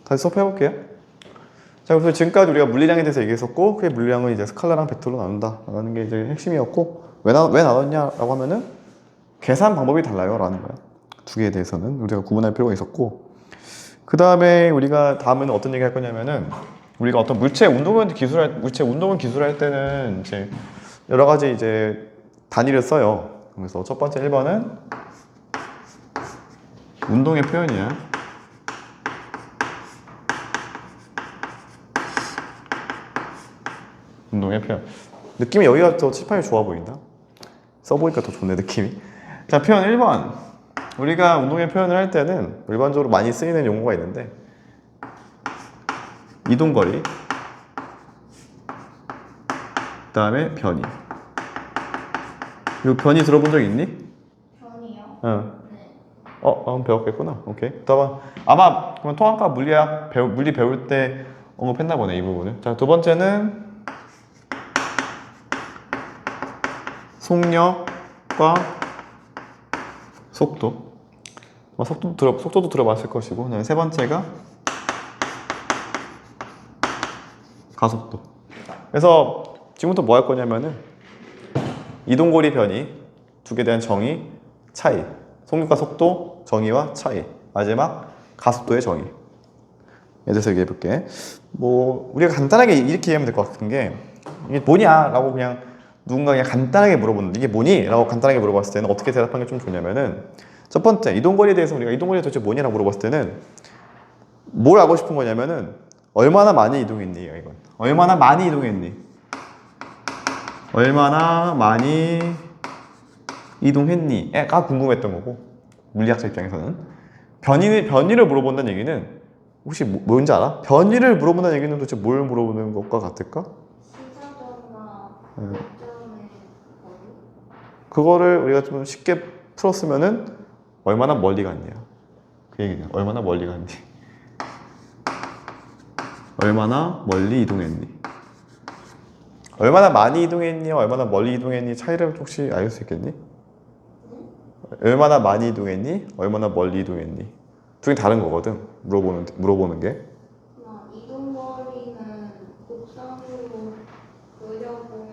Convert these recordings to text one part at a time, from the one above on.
다시 수업해볼게요. 자, 그래서 지금까지 우리가 물리량에 대해서 얘기했었고, 그 물리량은 이제 스칼라랑 벡터로 나눈다라는 게 이제 핵심이었고, 왜 나눴냐라고 하면은 계산 방법이 달라요라는 거야. 두 개에 대해서는 우리가 구분할 필요가 있었고, 그 다음에 우리가 다음에는 어떤 얘기 할 거냐면은 우리가 어떤 물체 운동을 기술할 때는 이제 여러 가지 이제 단위를 써요. 그래서 첫 번째 1번은 운동의 표현이야. 운동의 표현. 느낌이 여기가 더 칠판이 좋아 보인다. 써보니까 더 좋네, 느낌이. 자, 표현 1번. 우리가 운동의 표현을 할 때는 일반적으로 많이 쓰이는 용어가 있는데, 이동거리, 그 다음에 변이. 이거 변이 들어본 적 있니? 변이요? 응. 네. 한번 배웠겠구나. 오케이. 그다음 아마 그러면 통합과 물리 배울 때 언급했나 보네, 이 부분을. 자, 두 번째는 속력과 속도. 속도도 들어봤을 것이고, 그다음에 세 번째가 가속도. 그래서 지금부터 뭐 할 거냐면은 이동거리 변이, 두 개에 대한 정의, 차이, 속력과 속도, 정의와 차이, 마지막 가속도의 정의. 에 대해서 얘기해 볼게. 뭐 우리가 간단하게 이렇게 이해하면 될 것 같은 게, 이게 뭐냐 라고 그냥 누군가 그냥 간단하게 물어보는데, 이게 뭐니? 라고 간단하게 물어봤을 때는 어떻게 대답하는 게 좀 좋냐면은, 첫 번째 이동거리에 대해서 우리가 이동거리 도대체 뭐니? 라고 물어봤을 때는 뭘 알고 싶은 거냐면은 얼마나 많이 이동했니? 이건 얼마나 많이 이동했니? 얼마나 많이 이동했니?가 궁금했던 거고, 물리학자 입장에서는 변이를 물어본다는 얘기는 혹시 뭔지 알아? 변이를 물어본다는 얘기는 도대체 뭘 물어보는 것과 같을까? 시사점과 음. 점의 거리? 그거를 우리가 좀 쉽게 풀었으면은 얼마나 멀리 갔냐, 그 얘기냐. 얼마나 멀리 갔니? 얼마나 멀리 이동했니? 얼마나 많이 이동했니? 얼마나 멀리 이동했니? 차이를 혹시 알 수 있겠니? 얼마나 많이 이동했니? 얼마나 멀리 이동했니? 둘이 다른 거거든. 물어보는 게. 이동 거리는 곡선으로 그려보면은,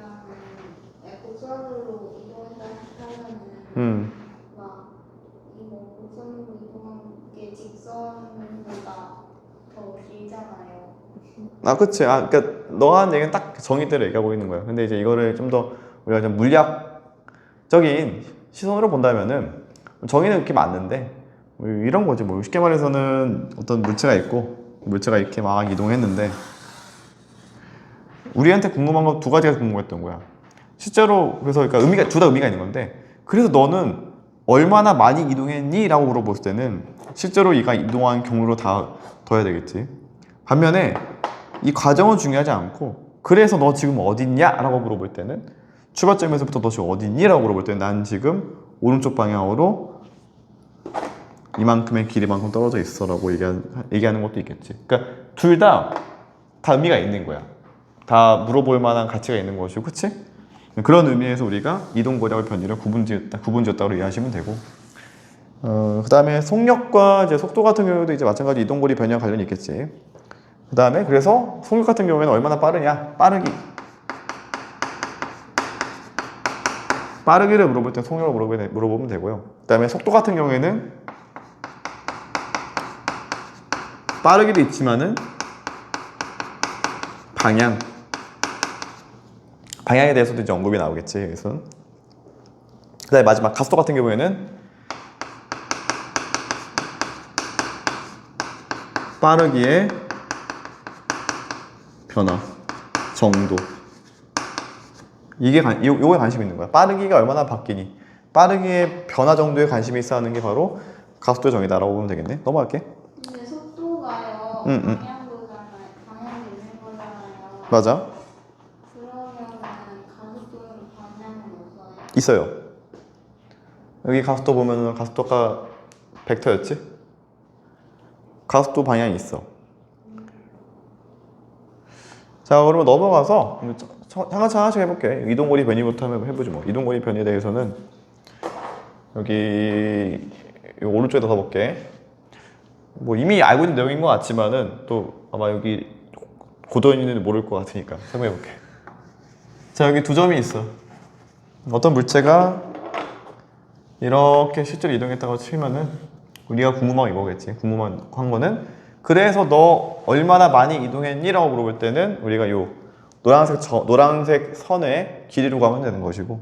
곡선으로 이동했다 하면은 이거 곡선으로 이동한 게 직선보다 더 길잖아요. 그치. 그러니까 너가 하는 얘기는 딱 정의대로 얘기하고 있는 거야. 근데 이제 이거를 좀 더 우리가 좀 물리학적인 시선으로 본다면은 정의는 이렇게 맞는데, 이런 거지. 뭐 쉽게 말해서는 어떤 물체가 있고, 물체가 이렇게 막 이동했는데 우리한테 궁금한 거 두 가지가 궁금했던 거야. 실제로. 그래서 그러니까 둘 다 의미가 있는 건데, 그래서 너는 얼마나 많이 이동했니? 라고 물어봤을 때는 실제로 얘가 이동한 경로로 다 둬야 되겠지. 반면에 이 과정은 중요하지 않고, 그래서 너 지금 어딨냐? 라고 물어볼 때는, 출발점에서부터 너 지금 어딨니? 라고 물어볼 때는 난 지금 오른쪽 방향으로 이만큼의 길이만큼 떨어져 있어 라고 얘기하는 것도 있겠지. 그러니까 둘 다 의미가 있는 거야. 다 물어볼 만한 가치가 있는 것이고, 그치? 그런 의미에서 우리가 이동거리와 변이를 구분지었다고 이해하시면 되고, 그 다음에 속력과 이제 속도 같은 경우도 이제 마찬가지 이동거리 변이와 관련이 있겠지. 그 다음에 그래서 속력 같은 경우에는 얼마나 빠르냐? 빠르기를 물어볼 때 속력을 물어보면 되고요. 그 다음에 속도 같은 경우에는 빠르기도 있지만은 방향에 대해서도 이제 언급이 나오겠지. 그래서 그 다음에 마지막 가속도 같은 경우에는 빠르기의 변화 정도, 요거에 관심이 있는 거야. 빠르기가 얼마나 바뀌니, 빠르기의 변화 정도에 관심이 있어 하는 게 바로 가속도의 정의다라고 보면 되겠네. 넘어갈게. 근데 속도가요, 방향도 있는 거잖아요. 맞아. 그러면은 가속도는 방향은 없어요? 있어요. 여기 가속도 보면은 가속도가 벡터였지? 가속도 방향이 있어. 자, 그러면 넘어가서 하나씩 해볼게. 이동거리 변이부터 한번 해보지 뭐. 이동거리 변이에 대해서는 여기 오른쪽에다 써볼게. 뭐 이미 알고 있는 내용인 것 같지만은 또 아마 여기 고도인은 모를 것 같으니까 설명해 볼게. 자, 여기 두 점이 있어. 어떤 물체가 이렇게 실제로 이동했다고 치면은 우리가 궁금한 이거겠지. 궁금한 거는 그래서 너 얼마나 많이 이동했니? 라고 물어볼 때는 우리가 요 노란색 선의 길이로 가면 되는 것이고,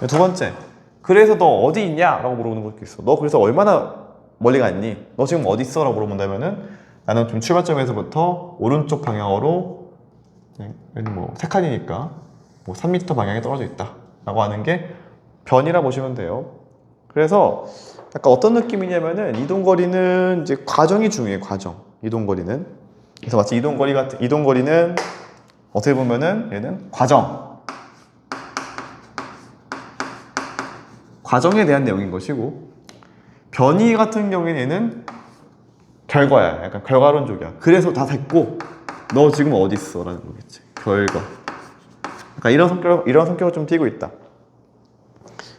두 번째, 그래서 너 어디 있냐? 라고 물어보는 것도 있어. 너 그래서 얼마나 멀리 갔니? 너 지금 어디 있어? 라고 물어본다면은 나는 좀 출발점에서부터 오른쪽 방향으로 뭐 3칸이니까 뭐 3m 방향에 떨어져 있다 라고 하는 게 변이라 보시면 돼요. 그래서 약간 어떤 느낌이냐면은 이동거리는 이제 과정이 중요해. 과정. 이동거리는. 그래서 마치 이동거리는 어떻게 보면은 얘는 과정에 대한 내용인 것이고, 변이 같은 경우에는 얘는 결과야. 약간 결과론적이야. 그래서 다 됐고 너 지금 어디 있어? 라는 거겠지. 결과. 그러니까 이런 성격을 좀 띠고 있다.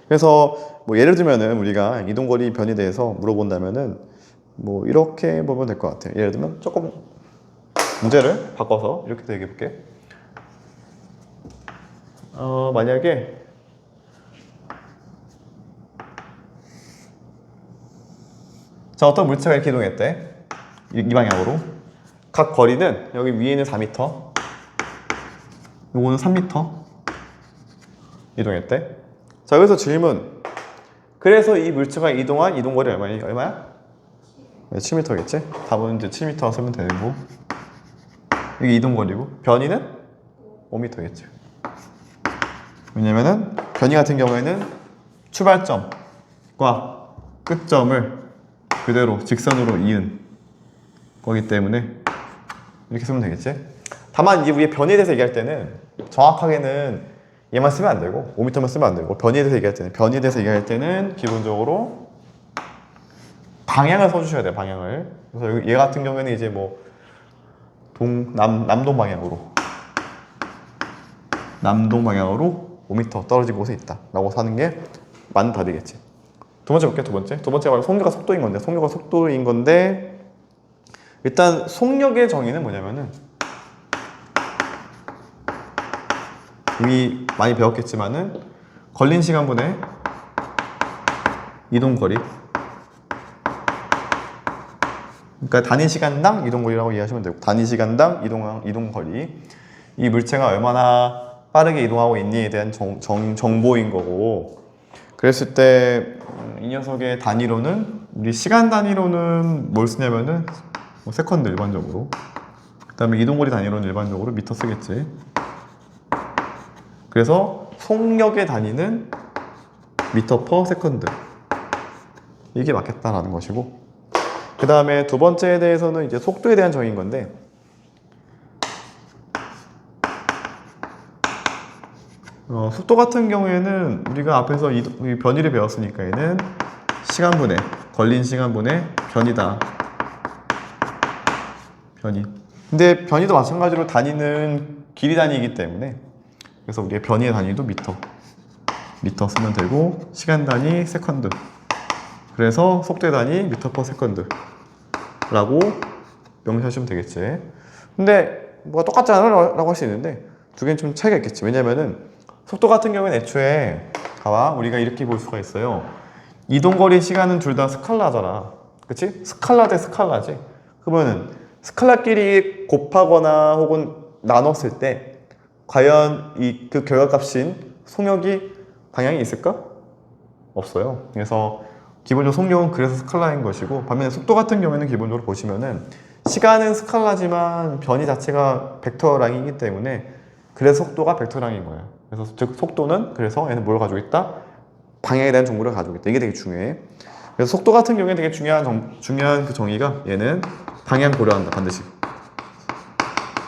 그래서 뭐 예를 들면은 우리가 이동거리 변에 대해서 물어본다면은 뭐 이렇게 보면 될 것 같아요. 예를 들면 조금 문제를 바꿔서 이렇게 얘기해 볼게. 만약에 자, 어떤 물체가 이렇게 이동했대. 이 방향으로. 각 거리는 여기 위에는 4m, 요거는 3m 이동했대. 자, 여기서 질문. 그래서 이 물체가 이동한 이동거리 얼마야? 7m겠지? 답은 이제 7m 쓰면 되고, 이게 이동거리고, 변이는 5m겠지. 왜냐면은 변이 같은 경우에는 출발점과 끝점을 그대로 직선으로 이은 거기 때문에 이렇게 쓰면 되겠지. 다만 이제 우리 변이에 대해서 얘기할 때는 정확하게는 얘만 쓰면 안 되고 5m만 쓰면 안 되고, 변이에 대해서 얘기할 때는 기본적으로 방향을 써주셔야 돼요. 방향을. 그래서 얘 같은 경우에는 이제 뭐 남동 방향으로 5m 떨어진 곳에 있다 라고 사는 게 맞는 답이겠지. 두 번째 볼게요. 두 번째가 바로 속력과 속도인 건데 일단 속력의 정의는 뭐냐면은 이미 많이 배웠겠지만은 걸린 시간분의 이동거리, 그러니까 단위 시간당 이동거리라고 이해하시면 되고, 단위 시간당 이동거리, 이 물체가 얼마나 빠르게 이동하고 있니에 대한 정보인 거고, 그랬을 때 이 녀석의 단위로는 우리 시간 단위로는 뭘 쓰냐면은 뭐 세컨드 일반적으로, 그 다음에 이동거리 단위로는 일반적으로 미터 쓰겠지. 그래서 속력의 단위는 미터 퍼 세컨드, 이게 맞겠다라는 것이고, 그 다음에 두 번째에 대해서는 이제 속도에 대한 정의인 건데, 속도 같은 경우에는 우리가 앞에서 변이를 배웠으니까 얘는 시간분의 걸린 시간분의 변이다. 변이. 근데 변이도 마찬가지로 단위는 길이 단위이기 때문에, 그래서 우리의 변이의 단위도 미터 쓰면 되고, 시간 단위 세컨드, 그래서 속도의 단위 미터 퍼 세컨드 라고 명시하시면 되겠지. 근데 뭐가 똑같잖아 라고 할 수 있는데 두 개는 좀 차이가 있겠지. 왜냐면은 속도 같은 경우는 애초에 우리가 이렇게 볼 수가 있어요. 이동거리 시간은 둘 다 스칼라잖아. 그치? 스칼라 대 스칼라지. 그러면은 스칼라끼리 곱하거나 혹은 나눴을 때 과연 그 결과값인 속력이 방향이 있을까? 없어요. 그래서 기본적으로 속력은 그래서 스칼라인 것이고, 반면에 속도 같은 경우에는 기본적으로 보시면은 시간은 스칼라지만 변이 자체가 벡터랑이기 때문에 그래서 속도가 벡터랑인 거예요. 그래서 즉 속도는 그래서 얘는 뭘 가지고 있다? 방향에 대한 정보를 가지고 있다. 이게 되게 중요해. 그래서 속도 같은 경우에 되게 중요한 그 정의가, 얘는 방향 고려한다. 반드시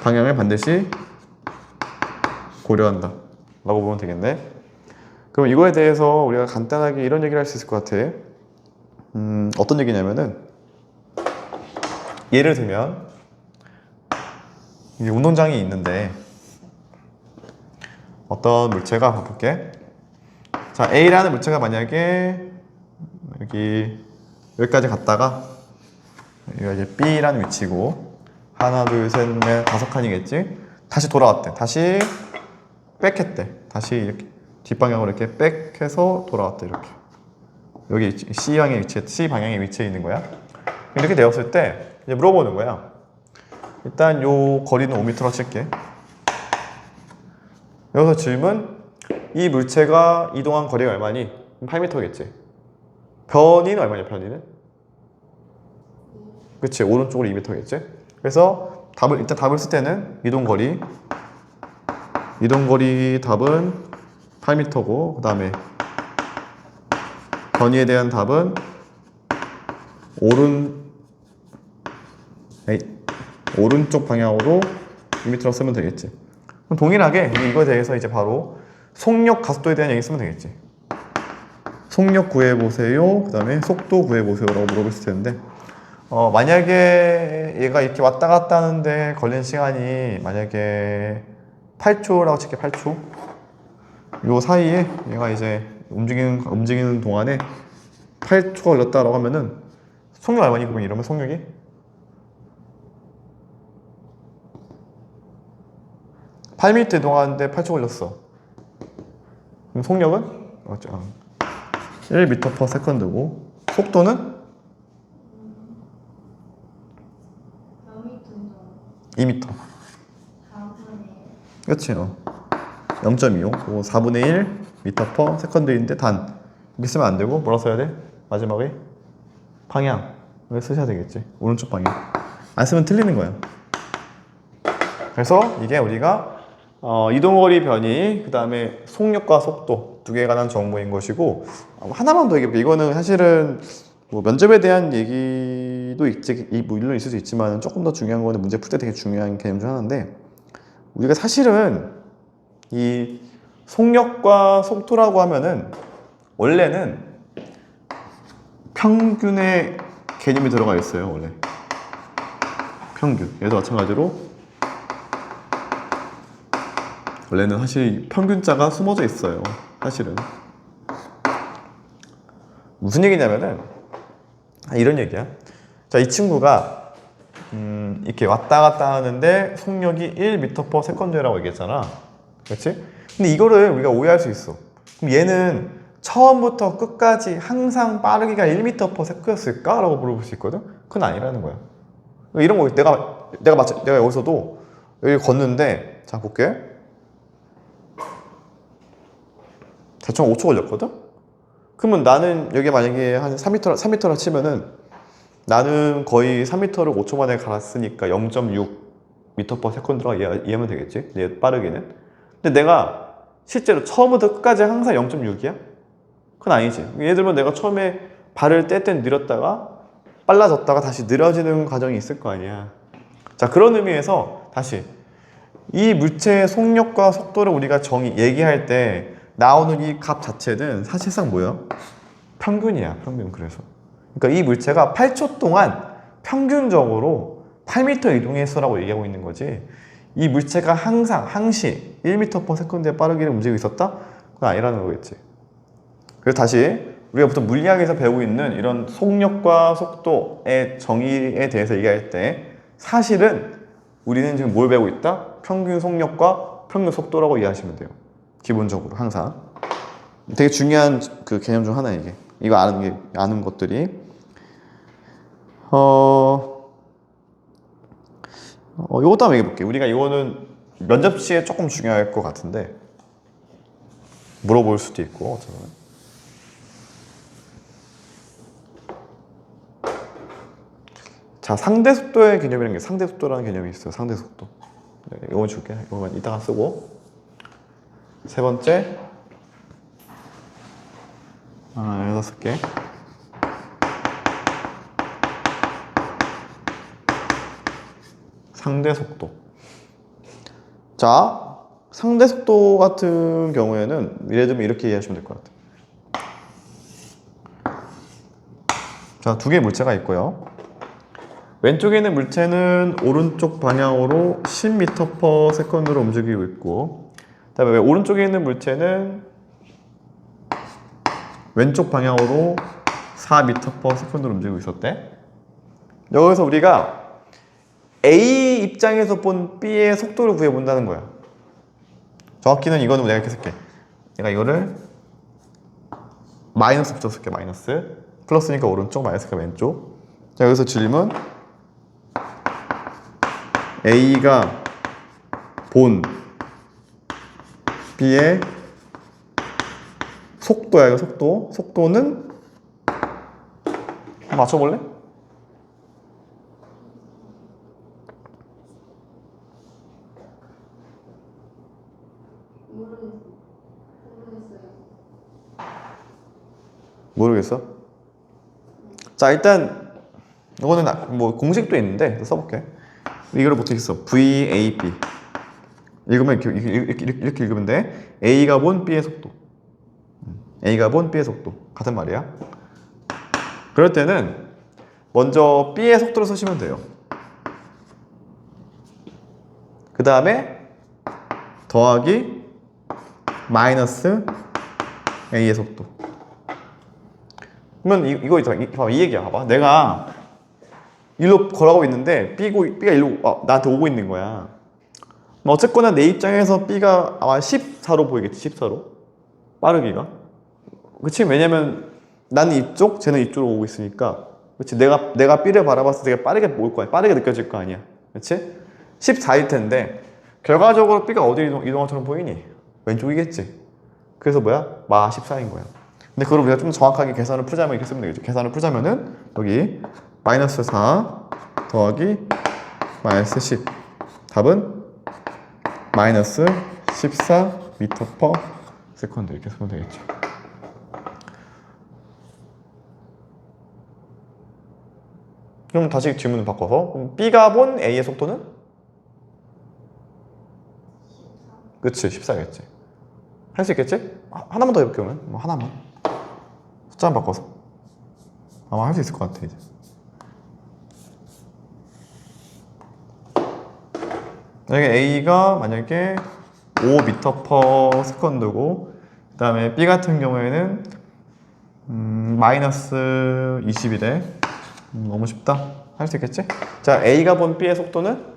방향을 반드시 고려한다 라고 보면 되겠네. 그럼 이거에 대해서 우리가 간단하게 이런 얘기를 할 수 있을 것 같아. 어떤 얘기냐면은, 예를 들면 이게 운동장이 있는데 어떤 물체가 볼게. 자, A라는 물체가 만약에 여기까지 갔다가 여기가 이제 B라는 위치고 하나 둘 셋 넷 다섯 칸이겠지. 다시 돌아왔대. 다시 백했대. 다시 이렇게 뒷방향으로 이렇게 백해서 돌아왔대. 이렇게 여기 C방향의 위치에 C 방향의 위치에 있는 거야. 이렇게 되었을 때 이제 물어보는 거야. 일단 요 거리는 5m로 칠게. 여기서 질문. 이 물체가 이동한 거리가 얼마니? 8m겠지. 변이는 얼마냐? 변이는? 그치. 오른쪽으로 2m겠지. 그래서 일단 답을 쓸 때는 이동거리 답은 8m고 그 다음에 변이에 대한 답은 오른쪽 방향으로 2m로 쓰면 되겠지. 그럼 동일하게 이거에 대해서 이제 바로 속력 가속도에 대한 얘기 쓰면 되겠지. 속력 구해보세요. 그 다음에 속도 구해보세요 라고 물어봤을 텐데 만약에 얘가 이렇게 왔다 갔다 하는데 걸린 시간이 만약에 8초라고 칠게. 8초. 요 사이에 얘가 이제 움직이는 동안에 8초가 걸렸다라고 하면은 속력 얼마니? 그러면 이러면 속력이 8m 이동하는데 8초 걸렸어. 그럼 속력은 1m/s고 속도는 2m. 4분의 그치. 0.25. 4분의 1 m/s인데 단. 이렇게 쓰면 안 되고 뭐라 써야 돼? 마지막에 방향을 쓰셔야 되겠지. 오른쪽 방향. 안 쓰면 틀리는 거야. 그래서 이게 우리가 이동거리 변이, 그 다음에 속력과 속도 두 개에 관한 정보인 것이고 하나만 더 얘기해볼게. 이거는 사실은 뭐 면접에 대한 얘기도 물론 있을 수 있지만 조금 더 중요한 거는 문제 풀 때 되게 중요한 개념 중 하나인데 우리가 사실은 이 속력과 속도라고 하면은 원래는 평균의 개념이 들어가 있어요. 원래 평균. 얘도 마찬가지로 원래는 사실 평균자가 숨어져 있어요. 사실은 무슨 얘기냐면은 이런 얘기야. 자, 이 친구가 이렇게 왔다 갔다 하는데 속력이 1m/s라고 얘기했잖아. 그렇지? 근데 이거를 우리가 오해할 수 있어. 그럼 얘는 처음부터 끝까지 항상 빠르기가 1m/s였을까? 라고 물어볼 수 있거든? 그건 아니라는 거야. 이런 거 내가 여기서도 여기 걷는데 자 볼게. 대충 5초 걸렸거든? 그러면 나는 여기 만약에 한 3m라 치면은 나는 거의 3m를 5초 만에 갈았으니까 0.6m/s라고 이해하면 되겠지? 얘 빠르기는. 근데 내가 실제로 처음부터 끝까지 항상 0.6이야? 그건 아니지. 예를 들면 내가 처음에 발을 뗄 땐 느렸다가 빨라졌다가 다시 느려지는 과정이 있을 거 아니야. 자, 그런 의미에서 다시 이 물체의 속력과 속도를 우리가 얘기할 때 나오는 이 값 자체는 사실상 뭐야? 평균이야. 평균. 그래서 그러니까 이 물체가 8초 동안 평균적으로 8m 이동했어라고 얘기하고 있는 거지. 이 물체가 항시 1m/s에 빠르게 움직이고 있었다? 그건 아니라는 거겠지. 그래서 다시 우리가 보통 물리학에서 배우고 있는 이런 속력과 속도의 정의에 대해서 얘기할 때 사실은 우리는 지금 뭘 배우고 있다? 평균 속력과 평균 속도라고 이해하시면 돼요. 기본적으로 항상. 되게 중요한 그 개념 중 하나예요, 이게. 이거 아는 것들이. 요것도 한번 얘기해볼게. 우리가 이거는 면접 시에 조금 중요할 것 같은데 물어볼 수도 있고 어쩌면. 자, 상대속도의 개념이라는 게 상대속도라는 개념이 있어요. 상대속도. 네, 이거 줄게. 이거만 이따가 쓰고. 세 번째. 여기다 쓸게. 상대속도. 자, 상대속도 같은 경우에는 예를 들면 이렇게 이해하시면 될 것 같아요. 자, 두 개의 물체가 있고요. 왼쪽에 있는 물체는 오른쪽 방향으로 10m/s로 움직이고 있고, 그 다음에 오른쪽에 있는 물체는 왼쪽 방향으로 4m/s로 움직이고 있었대. 여기서 우리가 A 입장에서 본 B의 속도를 구해본다는 거야. 정확히는 이거는 내가 이렇게 쓸게. 내가 이거를 마이너스 붙여줄게. 마이너스. 플러스니까 오른쪽, 마이너스니까 왼쪽. 자, 여기서 질문. A가 본 B의 속도야. 이거 속도. 속도는 한번 맞춰볼래? 모르겠어? 자, 일단 이거는 뭐 공식도 있는데 써볼게. 이거를 어떻게 써? VAB 읽으면 이렇게 읽으면 돼. A가 본 B의 속도. A가 본 B의 속도 같은 말이야. 그럴 때는 먼저 B의 속도를 쓰시면 돼요. 그 다음에 더하기 마이너스 A의 속도. 그러면 이거 있잖아. 이 얘기야. 봐봐. 내가 일로 걸어가고 있는데 B가 일로 나한테 오고 있는 거야. 어쨌거나 내 입장에서 B가 아마 14로 보이겠지. 14로 빠르기가. 그치? 왜냐면 나는 이쪽, 쟤는 이쪽으로 오고 있으니까. 그치? 내가 B를 바라봤을 때 되게 빠르게 올 거야. 빠르게 느껴질 거 아니야. 그치? 14일 텐데 결과적으로 B가 어디로 이동한 것처럼 보이니? 왼쪽이겠지. 그래서 뭐야? 마 14인 거야. 근데 그걸 우리가 좀 정확하게 계산을 풀자면 이렇게 쓰면 되겠죠. 계산을 풀자면은 여기 마이너스 4 더하기 마이너스 10. 답은 마이너스 14 미터 퍼 세컨드 이렇게 쓰면 되겠죠. 그럼 다시 질문을 바꿔서 그럼 B가 본 A의 속도는? 그치, 14겠지. 할 수 있겠지? 하나만 더 해볼게. 그러면 뭐 하나만 숫자만 바꿔서 아마 할 수 있을 것 같아. 이제 만약에 A가 만약에 5m per second고 그 다음에 B 같은 경우에는 마이너스 20이래. 너무 쉽다. 할 수 있겠지? 자, A가 본 B의 속도는?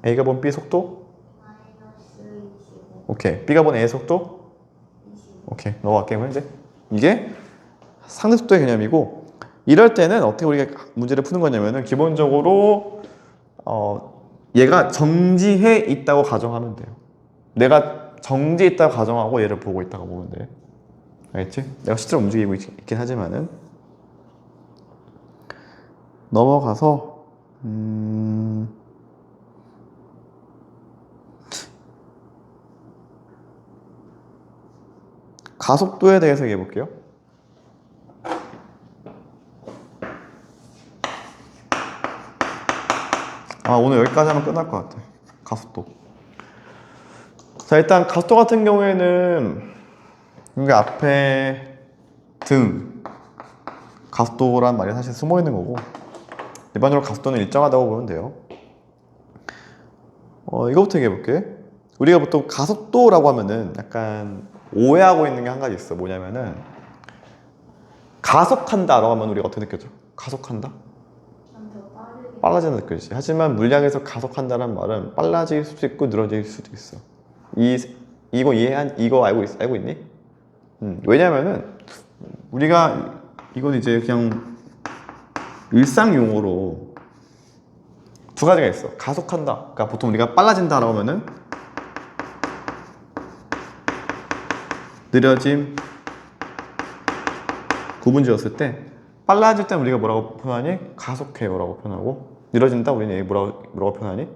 A가 본 B의 속도? 마이너스 25. 오케이. B가 본 A의 속도? 25. 오케이. 넘어갈게요. 이제 이게 상대 속도의 개념이고 이럴 때는 어떻게 우리가 문제를 푸는 거냐면은 기본적으로 얘가 정지해 있다고 가정하면 돼요. 내가 정지해 있다고 가정하고 얘를 보고 있다고 보면 돼. 알겠지? 내가 실제로 움직이고 있긴 하지만은 넘어가서 가속도에 대해서 얘기해 볼게요. 오늘 여기까지 하면 끝날 것 같아. 가속도. 자, 일단 가속도 같은 경우에는 여기 앞에 등 가속도란 말이 사실 숨어 있는 거고 일반적으로 가속도는 일정하다고 보면 돼요. 이거부터 얘기해 볼게. 우리가 보통 가속도라고 하면은 약간 오해하고 있는 게 한 가지 있어. 뭐냐면은 가속한다라고 하면 우리가 어떻게 느껴져? 가속한다? 더 빠르게. 빨라지는 느껴지지. 하지만 물량에서 가속한다는 말은 빨라질 수도 있고 늘어질 수도 있어. 이거 알고 있니? 왜냐면은 우리가 이건 이제 그냥 일상 용어로 두 가지가 있어. 가속한다. 그러니까 보통 우리가 빨라진다라고 하면은 느려짐 구분 지었을 때 빨라질 때 우리가 뭐라고 표현하니? 가속해요라고 표현하고 느려진다 우리는 뭐라고 표현하니?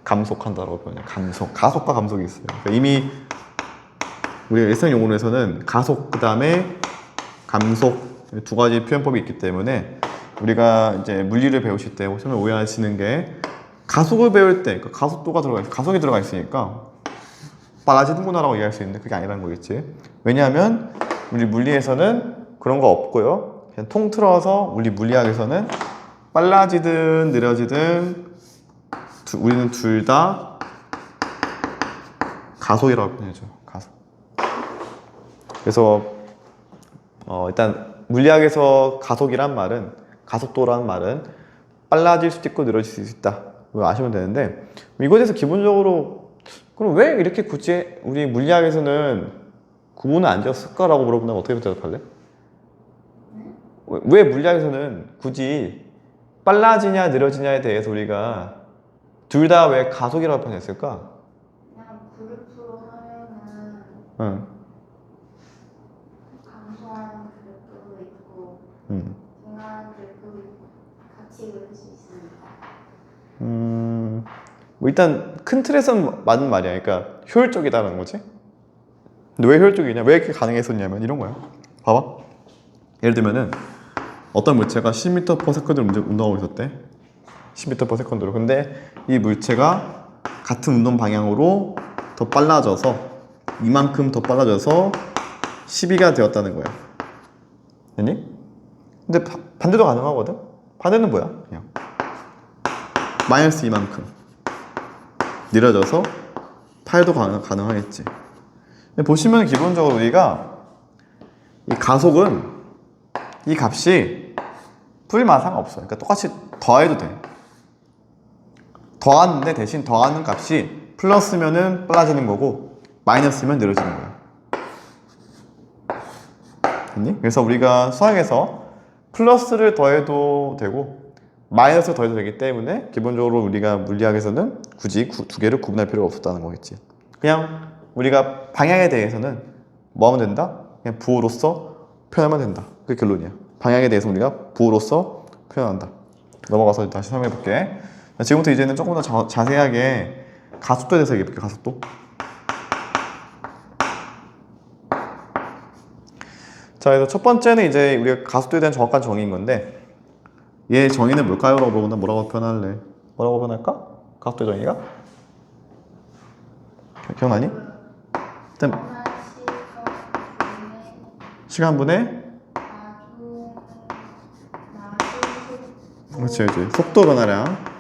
감속한다라고 표현해. 가속과 감속이 있어요. 그러니까 이미 우리가 일상 용어에서는 가속 그 다음에 감속 두 가지 표현법이 있기 때문에 우리가 이제 물리를 배우실 때 처음에 오해하시는 게 가속을 배울 때 그러니까 가속이 들어가 있으니까 빨라지는구나라고 이해할 수 있는데 그게 아니라는 거겠지. 왜냐하면 우리 물리에서는 그런 거 없고요. 그냥 통틀어서 우리 물리학에서는 빨라지든 느려지든 우리는 둘 다 가속이라고 표현해줘. 가속. 그래서 일단 물리학에서 가속이란 말은 가속도라는 말은 빨라질 수도 있고 느려질 수도 있다. 이거 아시면 되는데 이거에 대해서 기본적으로 그럼 왜 이렇게 굳이 우리 물리학에서는 구분을 안 지었을까라고 물어본다면 어떻게 대답할래? 왜 물리학에서는 굳이 빨라지냐 느려지냐에 대해서 우리가 둘 다 왜 가속이라고 표현했을까? 그냥 그룹으로 하면은 응. 감소하는 그룹도 있고 음. 증가하는 그룹도 있고 같이 그릴 수 있으니까. 뭐 일단 큰 틀에서는 맞는 말이야. 그러니까 효율적이다라는 거지. 근데 왜 효율적이냐? 왜 이렇게 가능했었냐면 이런 거야. 봐봐. 예를 들면은 어떤 물체가 10m/s로 운동하고 있었대. 10m/s로. 근데 이 물체가 같은 운동 방향으로 더 빨라져서 이만큼 더 빨라져서 12가 되었다는 거야. 됐니? 근데 반대도 가능하거든? 반대는 뭐야? 그냥 마이너스 이만큼 느려져서 8도 가능하겠지. 보시면 기본적으로 우리가 이 가속은 이 값이 풀마상 없어요. 그러니까 똑같이 더해도 돼. 더하는데 대신 더하는 값이 플러스면은 빨라지는 거고 마이너스면 느려지는 거야. 됐니? 그래서 우리가 수학에서 플러스를 더해도 되고 마이너스를 더해도 되기 때문에 기본적으로 우리가 물리학에서는 굳이 두 개를 구분할 필요가 없었다는 거겠지. 그냥 우리가 방향에 대해서는 뭐 하면 된다? 그냥 부호로서 표현하면 된다. 그게 결론이야. 방향에 대해서 우리가 부호로서 표현한다. 넘어가서 다시 설명해 볼게. 지금부터 이제는 조금 더 자세하게 가속도에 대해서 얘기해 볼게. 가속도. 자, 그래서 첫 번째는 이제 우리가 가속도에 대한 정확한 정의인 건데 얘 정의는 뭘까요? 라고 물어본다. 뭐라고 표현할래? 뭐라고 표현할까? 가속도의 정의가? 기억나니? 일단 시간분의 그렇지, 그렇지. 속도 변화량.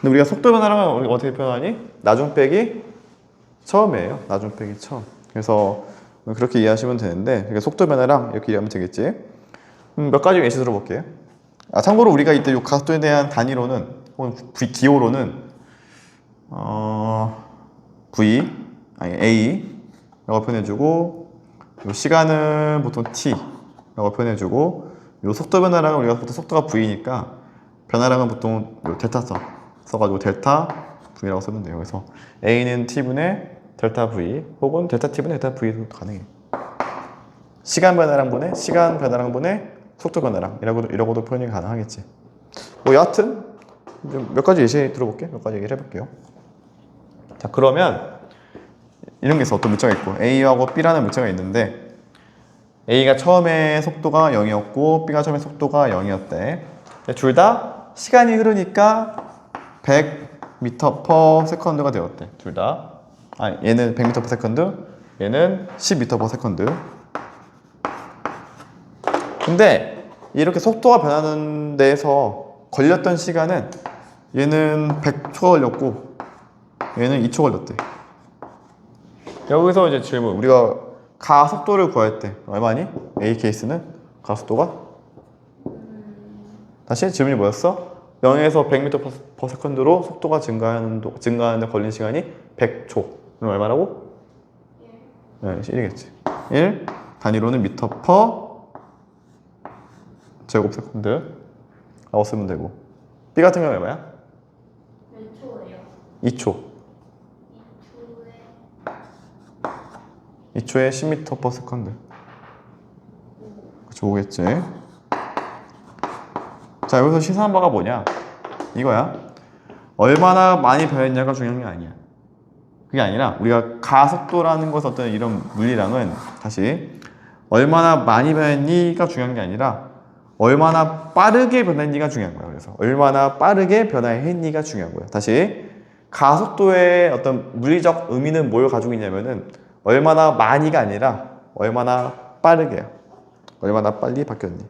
근데 우리가 속도 변화량은 우리가 어떻게 표현하니? 나중 빼기 처음이에요. 나중 빼기 처음. 그래서 그렇게 이해하시면 되는데 그러니까 속도 변화량 이렇게 이해하면 되겠지. 몇 가지 예시 들어볼게요. 참고로 우리가 이때 이 가속도에 대한 단위로는 혹은 기호로는 V 아니 A라고 표현해주고 이 시간은 보통 T라고 표현해주고 이 속도 변화량은 우리가 보통 속도가 V니까 변화량은 보통 델타 써가지고 델타 V라고 쓰면 돼요. 그래서 A는 T분의 델타 V 혹은 델타 T분의 델타 V도 가능해. 시간 변화량분의 시간 변화량분의 속도 변화량 이라고도 표현이 가능하겠지. 뭐 여하튼 몇 가지 예시 들어볼게. 몇 가지 얘기를 해볼게요. 자, 그러면 이런 게 있어. 어떤 물체가 있고 A하고 B라는 물체가 있는데 A가 처음에 속도가 0이었고 B가 처음에 속도가 0이었대. 둘 다 시간이 흐르니까 100m/s가 되었대. 둘 다. 얘는 100m/s, 얘는 10m/s. 근데 이렇게 속도가 변하는 데에서 걸렸던 시간은 얘는 100초가 걸렸고 얘는 2초 걸렸대. 여기서 이제 질문. 우리가 가속도를 구할 때 얼마니? A 케이스는 가속도가? 다시 질문이 뭐였어? 0에서 100m/s로 속도가 증가하는데 걸린 시간이 100초. 그럼 얼마라고? 1. 네, 1이겠지. 1 단위로는 미터/제곱세컨드 라고 쓰면 되고 B 같은 경우는 얼마야? 몇 초예요? 2초. 2초에 10m/s. 그쵸, 오겠지. 자, 여기서 시사한 바가 뭐냐? 이거야. 얼마나 많이 변했냐가 중요한 게 아니야. 그게 아니라 우리가 가속도라는 것은 어떤 이런 물리량은 다시 얼마나 많이 변했니가 중요한 게 아니라 얼마나 빠르게 변했니가 중요한 거야. 그래서 얼마나 빠르게 변화했니가 중요한 거야. 다시 가속도의 어떤 물리적 의미는 뭘 가지고 있냐면은 얼마나 많이가 아니라 얼마나 빠르게요. 얼마나 빨리 바뀌었니.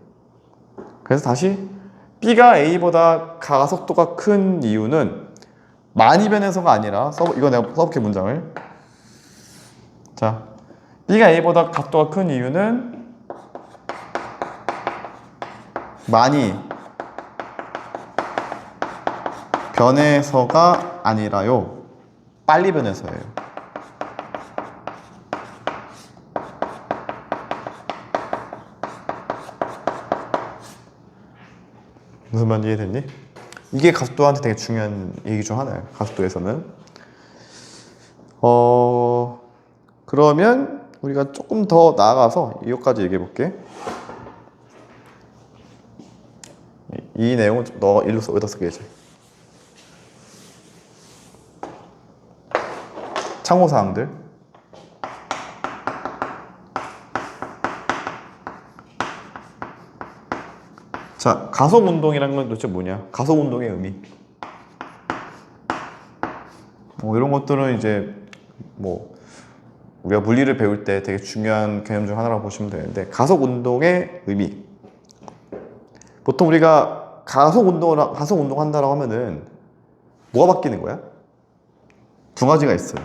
그래서 다시 B가 A보다 가속도가 큰 이유는 많이 변해서가 아니라 이거 내가 써볼게 문장을. 자, B가 A보다 각도가 큰 이유는 많이 변해서가 아니라요. 빨리 변해서예요. 무슨 말인지 이해됐니? 이게 가속도한테 되게 중요한 얘기 중 하나예요. 가속도에서는. 그러면 우리가 조금 더 나아가서 이것까지 얘기해 볼게. 이 내용은 너 일로 여기다 쓰게야지. 참고사항들. 자, 가속운동이란 건 도대체 뭐냐? 가속운동의 의미. 이런 것들은 이제 우리가 물리를 배울 때 되게 중요한 개념 중 하나라고 보시면 되는데, 가속운동의 의미. 보통 우리가 가속운동 한다고 하면은 뭐가 바뀌는 거야? 두 가지가 있어요.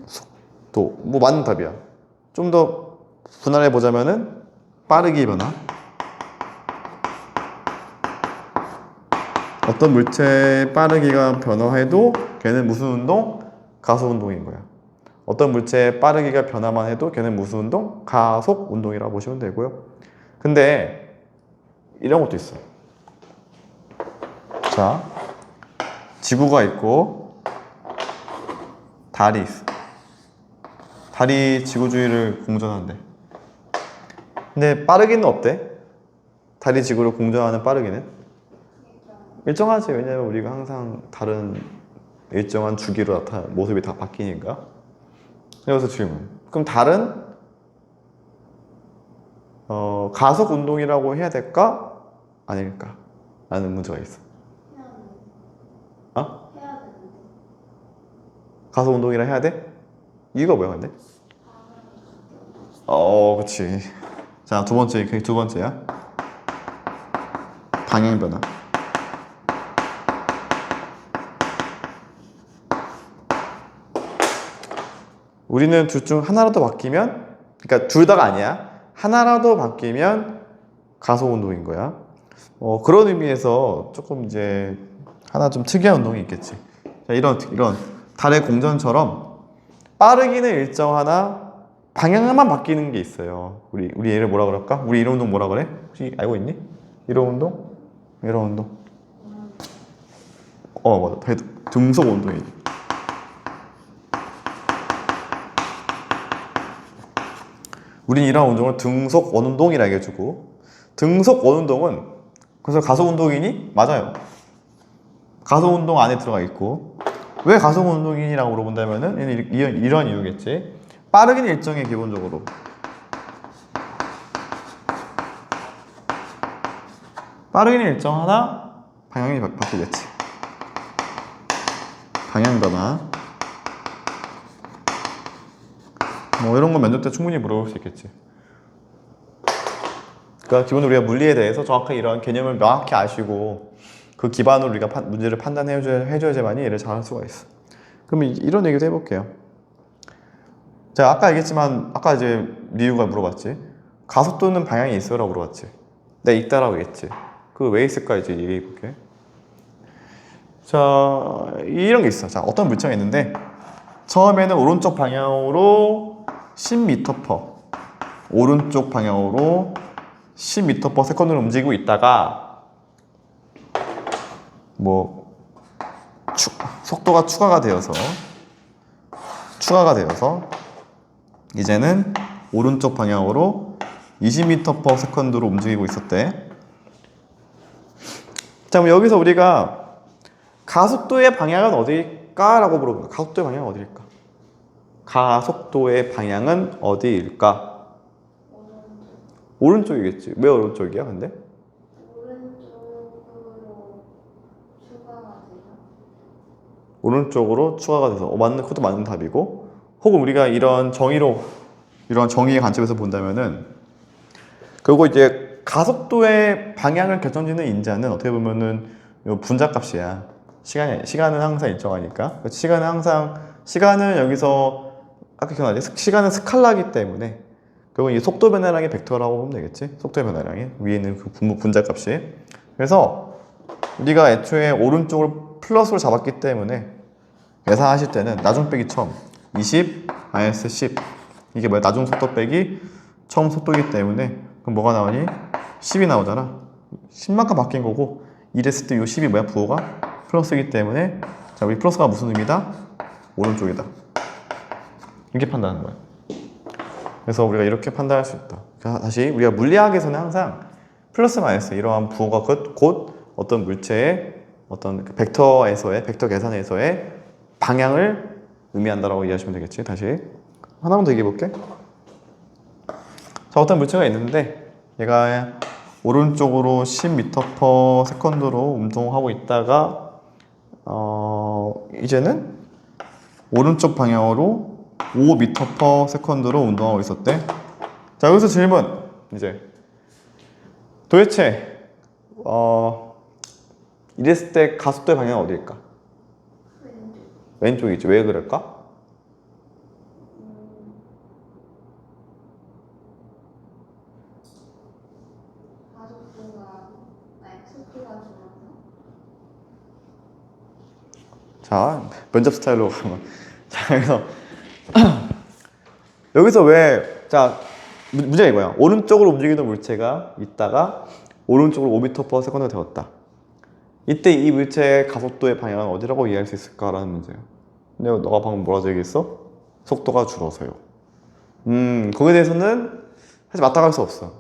속도. 맞는 답이야. 좀 더 분할해 보자면은 빠르기 변화. 어떤 물체의 빠르기가 변화해도 걔는 무슨 운동? 가속운동인 거야. 어떤 물체의 빠르기가 변화만 해도 걔는 무슨 운동? 가속운동이라고 보시면 되고요. 근데 이런 것도 있어. 자, 지구가 있고 달이 있어. 달이 지구 주위를 공전한대. 근데 빠르기는 어때? 달이 지구를 공전하는 빠르기는? 일정하지. 왜냐면 우리가 항상 다른 일정한 주기로 모습이 다 바뀌니까. 여기서 질문. 그럼 달은 가속 운동이라고 해야 될까? 아닐까? 라는 문제가 있어. 해야 되는데. 가속 운동이라 해야 돼? 이유가 뭐야, 근데? 그치. 자, 그게 두 번째야. 방향 변화. 우리는 둘 중 하나라도 바뀌면, 그러니까 둘 다가 아니야. 하나라도 바뀌면 가속 운동인 거야. 그런 의미에서 조금 이제 하나 좀 특이한 운동이 있겠지. 자, 이런 달의 공전처럼 빠르기는 일정하나 방향만 바뀌는 게 있어요. 우리 얘를 뭐라 그럴까? 우리 이런 운동 뭐라 그래? 혹시 알고 있니? 이런 운동? 이런 운동. 맞아. 등속 운동이지. 우린 이런 운동을 등속 원운동이라 얘기해주고, 등속 원운동은 그래서 가속 운동이니? 맞아요. 가속 운동 안에 들어가 있고, 왜 가속 운동이라고 물어본다면은 이런 이유겠지. 빠르기는 일정해. 기본적으로 빠르기는 일정하나 방향이 바뀌겠지. 방향 변화. 이런 거 면접 때 충분히 물어볼 수 있겠지. 그러니까 기본적으로 우리가 물리에 대해서 정확하게 이런 개념을 명확히 아시고 그 기반으로 우리가 문제를 판단해줘야지만이 얘를 잘할 수가 있어. 그럼 이런 얘기도 해볼게요. 제가 아까 얘기했지만, 아까 이제 리우가 물어봤지. 가속도는 방향이 있어요? 라고 물어봤지. 내가 있다라고 얘기했지. 그거 왜 있을까 이제 얘기해볼게. 자, 이런 게 있어. 자, 어떤 물체가 있는데 처음에는 오른쪽 방향으로 10m/s 오른쪽 방향으로 10m/s로 움직이고 있다가 속도가 추가가 되어서 이제는 오른쪽 방향으로 20m/s로 움직이고 있었대. 자, 그럼 여기서 우리가 가속도의 방향은 어디일까? 라고 물어봅니다. 가속도의 방향은 어디일까? 가속도의 방향은 어디일까? 오른쪽이겠지. 왜 오른쪽이야, 근데? 오른쪽으로 추가가 돼서. 그것도 맞는 답이고. 혹은 우리가 이런 정의의 관점에서 본다면은, 그리고 이제 가속도의 방향을 결정짓는 인자는 어떻게 보면은 분자값이야. 시간은 항상 일정하니까. 시간은 여기서 아까 기억나지? 시간은 스칼라기 때문에 그리고 이 속도 변화량이 벡터라고 보면 되겠지? 속도의 변화량이 위에 있는 그 분자값이. 그래서 우리가 애초에 오른쪽을 플러스로 잡았기 때문에 계산하실 때는 나중 빼기 처음 20 마이너스 10 이게 뭐야? 나중 속도 빼기 처음 속도이기 때문에 그럼 뭐가 나오니? 10이 나오잖아. 10만큼 바뀐 거고 이랬을 때 이 10이 뭐야? 부호가 플러스이기 때문에 자 우리 플러스가 무슨 의미다? 오른쪽이다. 이렇게 판단하는 거야. 그래서 우리가 이렇게 판단할 수 있다. 다시 우리가 물리학에서는 항상 플러스 마이너스 이러한 부호가 곧 어떤 물체의 어떤 그 벡터 계산에서의 방향을 의미한다라고 이해하시면 되겠지. 다시 하나만 더 얘기해 볼게. 자, 어떤 물체가 있는데 얘가 오른쪽으로 10m/s로 운동하고 있다가 이제는 오른쪽 방향으로 5m/s로 운동하고 있었대. 자, 여기서 질문. 이제 도대체 이랬을 때 가속도의 방향은 어디일까? 왼쪽이지. 왜 그럴까? 속도가 줄어서. 자, 면접 스타일로 가면. 자, 여기서 왜, 자, 문제가 이거야. 오른쪽으로 움직이던 물체가 있다가 오른쪽으로 5m/s가 되었다. 이때 이 물체의 가속도의 방향은 어디라고 이해할 수 있을까라는 문제예요. 근데 너가 방금 뭐라고 얘기했어? 속도가 줄어서요. 거기에 대해서는 사실 맞다고 할 수 없어.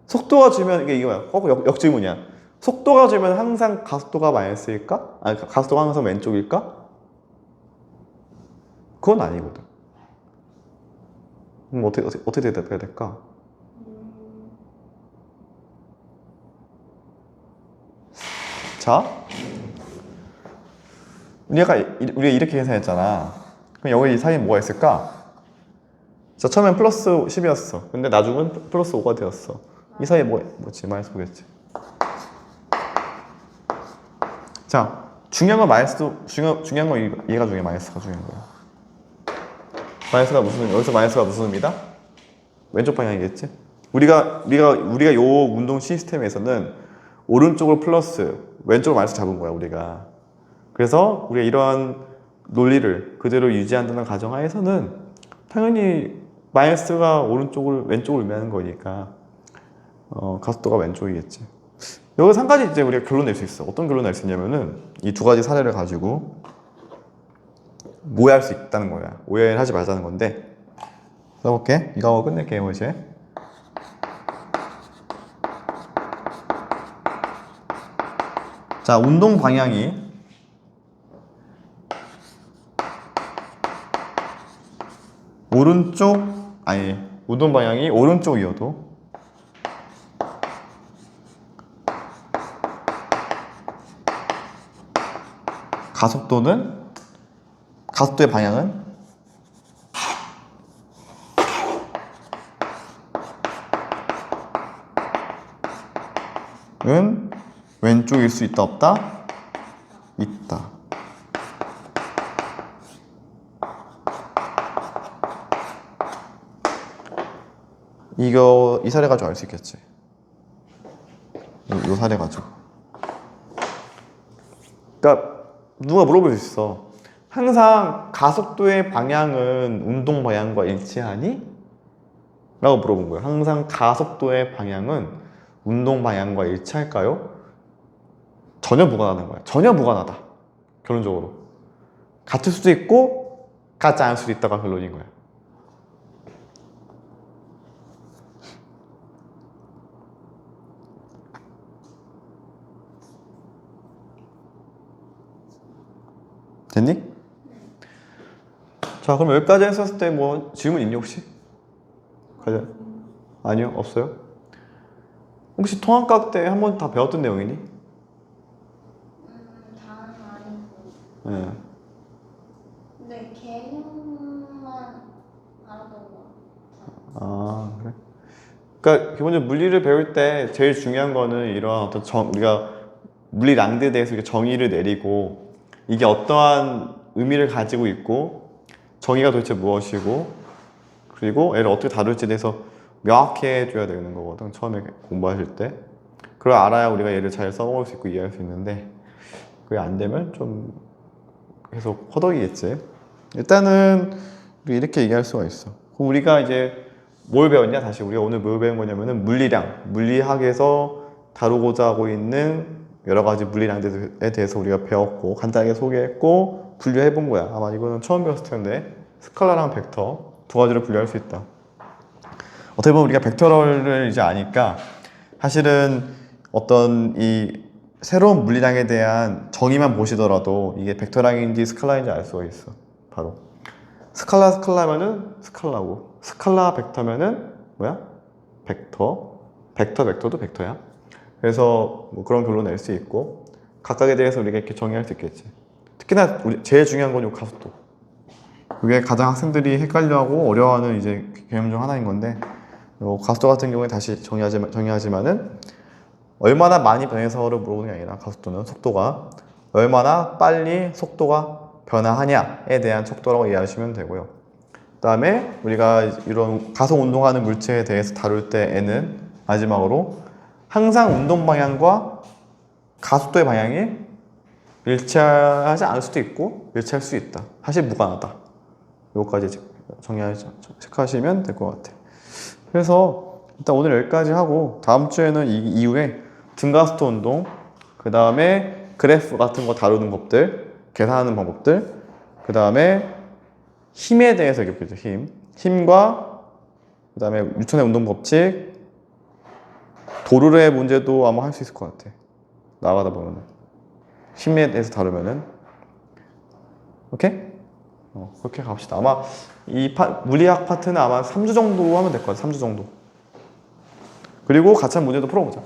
속도가 줄면 이게 이거야. 역질문이야. 속도가 줄면 항상 가속도가 마이너스일까? 아니, 가속도가 항상 왼쪽일까? 그건 아니거든. 어떻게 대답해야 될까? 자, 우리가 이렇게 계산했잖아. 그럼 여기 이 사이에 뭐가 있을까? 자, 처음엔 플러스 10이었어. 근데 나중은 플러스 5가 되었어. 이 사이에 뭐지? 마이너스 5겠지. 자, 중요한 건 중요한 건 얘가 중요해. 마이너스가 중요한 거야. 여기서 마이너스가 무슨 의미다? 왼쪽 방향이겠지? 우리가 요 운동 시스템에서는 오른쪽을 플러스, 왼쪽을 마이너스 잡은 거야, 우리가. 그래서 우리가 이러한 논리를 그대로 유지한다는 가정하에서는 당연히 마이너스가 왼쪽을 의미하는 거니까 가속도가 왼쪽이겠지. 여기서 한 가지 이제 우리가 결론 낼 수 있어. 어떤 결론 낼 수 있냐면은 이 두 가지 사례를 가지고 오해할 수 있다는 거야. 오해를 하지 말자는 건데 써볼게. 이거 하고 끝낼게요, 이제. 자, 운동 방향이 운동 방향이 오른쪽이어도 가속도의 방향은 왼쪽일 수 있다, 없다? 있다. 이 사례 가지고 알 수 있겠지. 이 사례 가지고. 그러니까 누가 물어볼 수 있어. 항상 가속도의 방향은 운동 방향과 일치하니? 라고 물어본 거예요. 항상 가속도의 방향은 운동 방향과 일치할까요? 전혀 무관하다는 거야. 전혀 무관하다. 결론적으로. 같을 수도 있고 같지 않을 수도 있다가 결론인 거야. 됐니? 자, 그럼 여기까지 했었을 때 뭐 질문 있니 혹시? 아니요? 없어요? 혹시 통합각 때 한 번 다 배웠던 내용이니? 다는 아니고. 네. 근데 개념만 알았던 것 같아요. 아, 그래? 그러니까 기본적으로 물리를 배울 때 제일 중요한 거는 이러한 어떤 우리가 물리량들에 대해서 이렇게 정의를 내리고 이게 어떠한 의미를 가지고 있고 정의가 도대체 무엇이고 그리고 얘를 어떻게 다룰지에 대해서 명확히 해줘야 되는 거거든. 처음에 공부하실 때. 그걸 알아야 우리가 얘를 잘 써먹을 수 있고 이해할 수 있는데 그게 안 되면 좀 계속 허덕이겠지. 일단은 우리 이렇게 얘기할 수가 있어. 그럼 우리가 이제 뭘 배웠냐? 다시 우리가 오늘 뭘 배운 거냐면은 물리량, 물리학에서 다루고자 하고 있는 여러 가지 물리량들에 대해서 우리가 배웠고 간단하게 소개했고 분류해 본 거야. 아마 이거는 처음 배웠을 텐데 스칼라랑 벡터 두 가지로 분류할 수 있다. 어떻게 보면 우리가 벡터를 이제 아니까 사실은 어떤 이 새로운 물리량에 대한 정의만 보시더라도 이게 벡터량인지 스칼라인지 알 수가 있어. 바로 스칼라면은 스칼라고 스칼라 벡터면은 뭐야? 벡터도 벡터야. 그래서 뭐 그런 결론 낼 수 있고 각각에 대해서 우리가 이렇게 정의할 수 있겠지. 특히나 우리 제일 중요한 건 요 가속도. 이게 가장 학생들이 헷갈려하고 어려워하는 이제 개념 중 하나인 건데 요 가속도 같은 경우에 다시 정의하지만은 얼마나 많이 변해서를 물어보는 게 아니라 가속도는 속도가 얼마나 빨리 속도가 변화하냐에 대한 속도라고 이해하시면 되고요. 그 다음에 우리가 이런 가속 운동하는 물체에 대해서 다룰 때에는 마지막으로 항상 운동 방향과 가속도의 방향이 일치하지 않을 수도 있고 일치할 수 있다. 사실 무관하다. 요거까지 체크하시면 될 것 같아요. 그래서 일단 오늘 여기까지 하고 다음 주에는 이후에 등가속도 운동, 그 다음에 그래프 같은 거 다루는 법들, 계산하는 방법들, 그 다음에 힘에 대해서 얘기해보죠. 힘과 그 다음에 뉴턴의 운동 법칙, 도르르의 문제도 아마 할 수 있을 것 같아. 나가다 보면은 힘에 대해서 다루면은 오케이? 그렇게 갑시다. 아마 이 물리학 파트는 아마 3주 정도 하면 될 것 같아. 3주 정도. 그리고 가참 문제도 풀어보자.